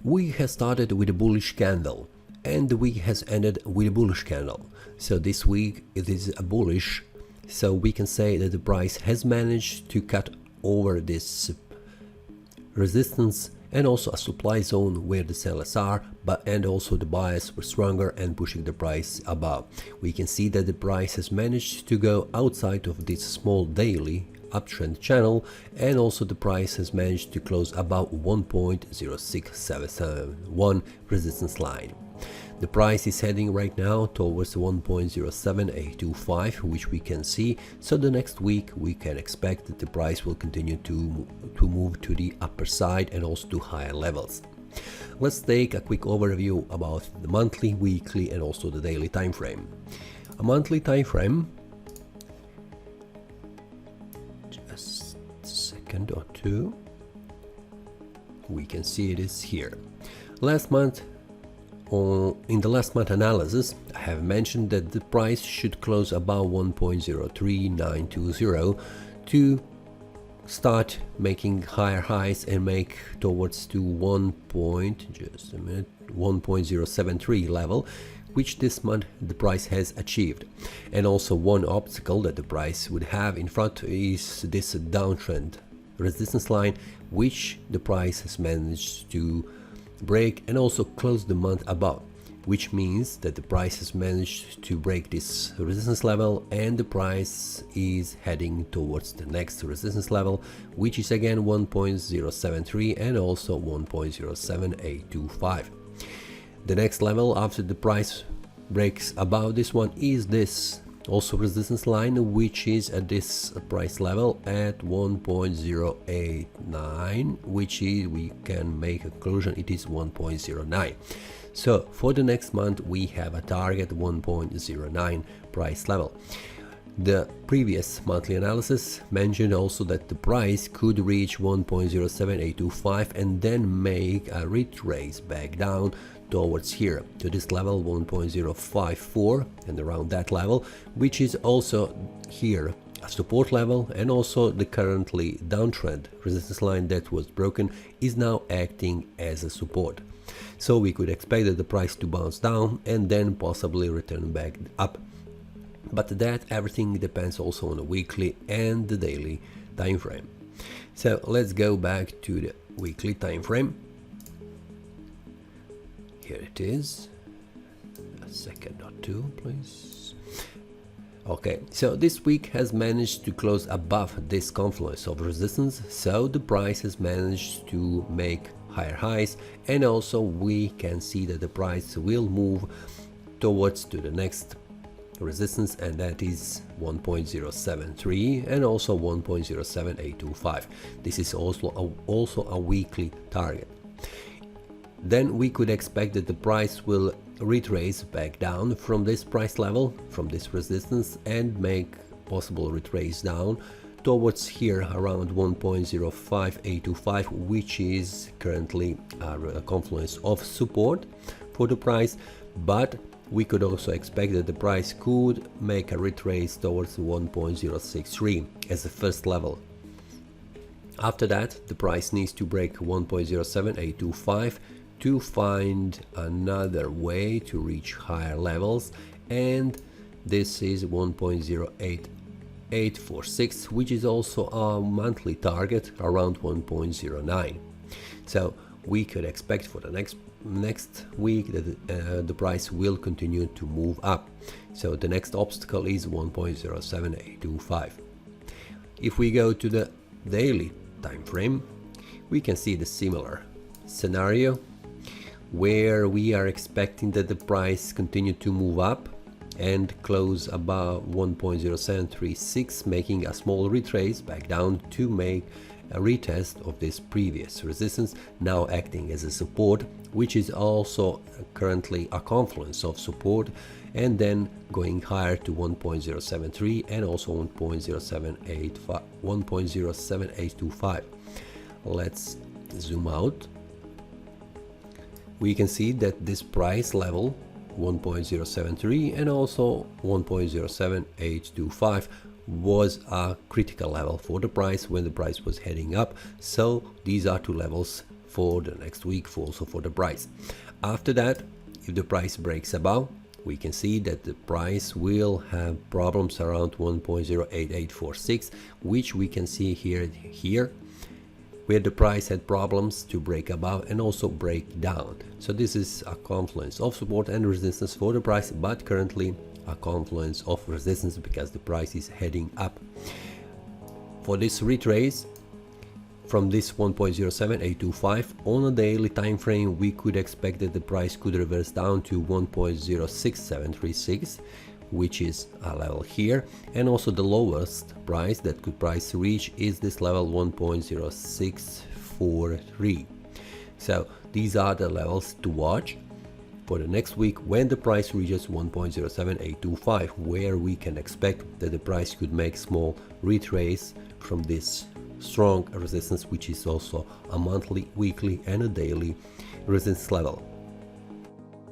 We have started with a bullish candle and the week has ended with a bullish candle. So this week it is a bullish, so we can say that the price has managed to cut over this resistance and also a supply zone where the sellers are, and also the buyers were stronger and pushing the price above. We can see that the price has managed to go outside of this small daily uptrend channel, and also the price has managed to close above 1.06771 resistance line. The price is heading right now towards 1.07825, which we can see. So the next week we can expect that the price will continue to move to the upper side and also to higher levels. Let's take a quick overview about the monthly, weekly and also the daily time frame. A monthly time frame, just a second or two, we can see it is here. Last month, in the last month analysis, I have mentioned that the price should close above 1.03920 to start making higher highs and make towards to 1.073 level, which this month the price has achieved. And also one obstacle that the price would have in front is this downtrend resistance line, which the price has managed to break and also close the month above, which means that the price has managed to break this resistance level and the price is heading towards the next resistance level, which is again 1.073 and also 1.07825. The next level after the price breaks above this one is this also resistance line, which is at this price level at 1.089, which is, we can make a conclusion, it is 1.09. So for the next month we have a target 1.09 price level. The previous monthly analysis mentioned also that the price could reach 1.07825 and then make a retrace back down towards here to this level 1.054 and around that level, which is also here a support level, and also the currently downtrend resistance line that was broken is now acting as a support. So we could expect that the price to bounce down and then possibly return back up, but that everything depends also on the weekly and the daily time frame. So let's go back to the weekly time frame. Here it is. A second or two, please. Okay, so this week has managed to close above this confluence of resistance, so the price has managed to make higher highs, and also we can see that the price will move towards to the next resistance, and that is 1.073 and also 1.07825. This is also a weekly target. Then we could expect that the price will retrace back down from this price level, from this resistance, and make possible retrace down towards here around 1.05825, which is currently a confluence of support for the price. But we could also expect that the price could make a retrace towards 1.063 as the first level. After that, the price needs to break 1.07825 to find another way to reach higher levels, and this is 1.08846, which is also a monthly target around 1.09. So we could expect for the next week that the price will continue to move up. So the next obstacle is 1.07825. If we go to the daily time frame, we can see the similar scenario, where we are expecting that the price continue to move up and close above 1.0736, making a small retrace back down to make a retest of this previous resistance, now acting as a support, which is also currently a confluence of support, and then going higher to 1.073 and also 1.07825. Let's zoom out. We can see that this price level 1.073 and also 1.07825 was a critical level for the price when the price was heading up. So these are two levels for the next week, also for the price. After that, if the price breaks above, we can see that the price will have problems around 1.08846, which we can see here, where the price had problems to break above and also break down. So this is a confluence of support and resistance for the price, but currently a confluence of resistance because the price is heading up. For this retrace from this 1.07825 on a daily time frame, we could expect that the price could reverse down to 1.06736, which is a level here, and also the lowest price that could price reach is this level 1.0643. So these are the levels to watch for the next week when the price reaches 1.07825, where we can expect that the price could make small retrace from this strong resistance, which is also a monthly, weekly and a daily resistance level.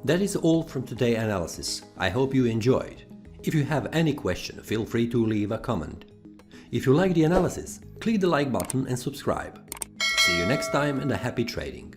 That is all from today's analysis. I hope you enjoyed. If you have any question, feel free to leave a comment. If you like the analysis, click the like button and subscribe. See you next time and a happy trading.